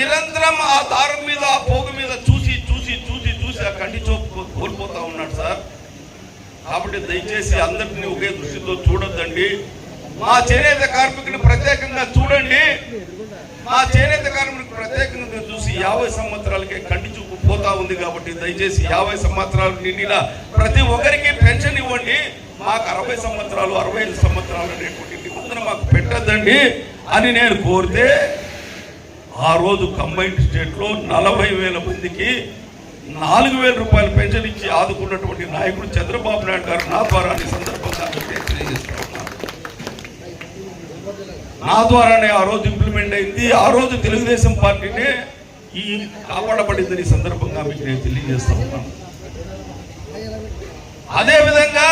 నిరంతరం ఆ దారం మీద ఆ పోగు మీద చూసి ఆ కంటి చూపు కోల్పోతా ఉన్నాడు సార్. కాబట్టి దయచేసి అందరినీ ఒకే దృష్టితో చూడొద్దండి. మా చేనేత కార్మికుని ప్రత్యేకంగా చూడండి. మా చేనేత కార్మికుని ప్రత్యేకంగా చూసి 50 సంవత్సరాలకే కంటి చూపు పోతా ఉంది. కాబట్టి దయచేసి 50 సంవత్సరాలు నిండిన ప్రతి ఒక్కరికి పెన్షన్ ఇవ్వండి. మాకు 60 సంవత్సరాలు 65 సంవత్సరాలు అనేటువంటి నిబంధన మాకు పెట్టద్దండి అని నేను కోరితే, ఆ రోజు కంబైన్డ్ స్టేట్లో 40,000 మందికి 4,000 రూపాయల పెన్షన్ ఇచ్చి ఆదుకున్నటువంటి నాయకుడు చంద్రబాబు నాయుడు గారు నా ద్వారా ఈ సందర్భంగా తెలియజేస్తా ఉన్నారు. నా ద్వారానే ఆ రోజు ఇంప్లిమెంట్ అయింది. ఆ రోజు తెలుగుదేశం పార్టీనే ఈ కాపాడబడిందని సందర్భంగా మీకు నేను తెలియజేస్తా ఉన్నాను. అదేవిధంగా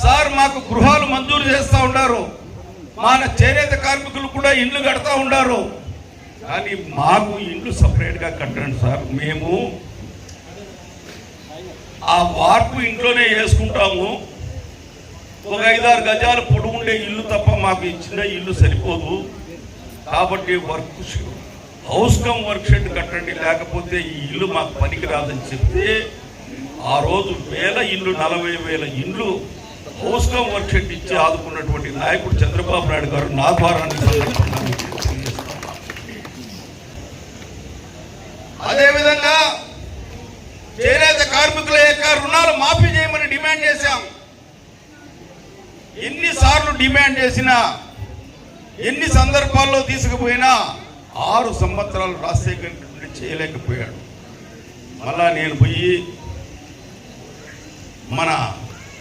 సార్ మాకు గృహాలు మంజూరు చేస్తూ ఉన్నారు. మన చేనేత కార్మికులు కూడా ఇండ్లు కడతా ఉన్నారు. కానీ మాకు ఇండ్లు సపరేట్గా కట్టండి సార్. మేము ఆ వార్పు ఇంట్లోనే వేసుకుంటాము. ఒక 5-6 గజాలు పొడవు ఉండే ఇల్లు తప్ప మాకు ఇచ్చిన ఇల్లు సరిపోదు. కాబట్టి హౌస్ కమ్ వర్క్ షెడ్ కట్టండి, లేకపోతే ఈ ఇల్లు మాకు పనికి రాదని చెప్తే, ఆ రోజు 1000 ఇల్లు 40,000 ఇండ్లు హౌస్ కమ్ వర్క్ షెడ్ ఇచ్చి ఆదుకున్నటువంటి నాయకుడు చంద్రబాబు నాయుడు గారు నా ద్వారా. అదేవిధంగా చేనేత కార్మికుల యొక్క రుణాలు మాఫీ చేయమని డిమాండ్ చేశాం. ఎన్నిసార్లు డిమాండ్ చేసినా, ఎన్ని సందర్భాల్లో తీసుకుపోయినా 6 సంవత్సరాలు రాజశేఖర్ రెడ్డి చేయలేకపోయాడు. మళ్ళా నేను పోయి మన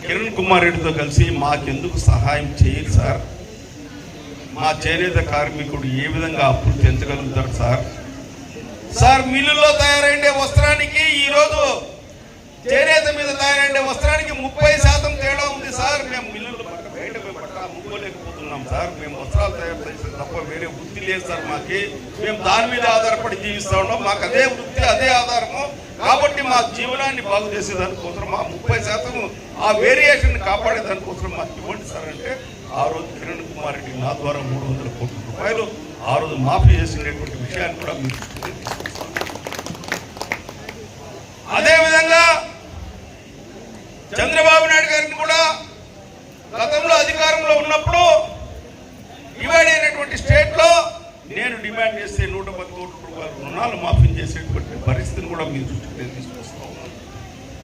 కిరణ్ కుమార్ రెడ్డితో కలిసి మాకెందుకు సహాయం చేయరు సార్, మా చేనేత కార్మికుడు ఏ విధంగా అప్పులు తెంచగలుగుతాడు సార్ మిల్లుల్లో తయారైండే వస్త్రానికి ఈరోజు చేనేత మీద తయారైండే వస్త్రానికి 30% తేడా ఉంది సార్. మేము మిల్లులు బయట అమ్ముకోలేకపోతున్నాం సార్. మేము వస్త్రాలు తయారు చేసిన తప్ప వేరే వృత్తి లేదు సార్ మాకి. మేము దాని మీద ఆధారపడి జీవిస్తూ ఉన్నాం. మాకు అదే వృత్తి, అదే ఆధారము. కాబట్టి మా జీవనాన్ని బాగు చేసేదానికోసం మా 30% ఆ వేరియేషన్ కాపాడేదానికోసం మాకు ఇవ్వండి సార్ అంటే, ఆ రోజు కిరణ్ కుమార్ రెడ్డి నా ద్వారా 300 కోట్ల రూపాయలు ఆ రోజు మాఫీ చేసినటువంటి విషయాన్ని కూడా మీరు. అదేవిధంగా చంద్రబాబు నాయుడు గారిని కూడా గతంలో అధికారంలో ఉన్నప్పుడు డివైడ్ అయినటువంటి స్టేట్లో నేను డిమాండ్ చేస్తే 110 కోట్ల రూపాయల రుణాలు మాఫీ చేసేటువంటి పరిస్థితిని కూడా మీరు దృష్టికి తీసుకొస్తా ఉన్నాను.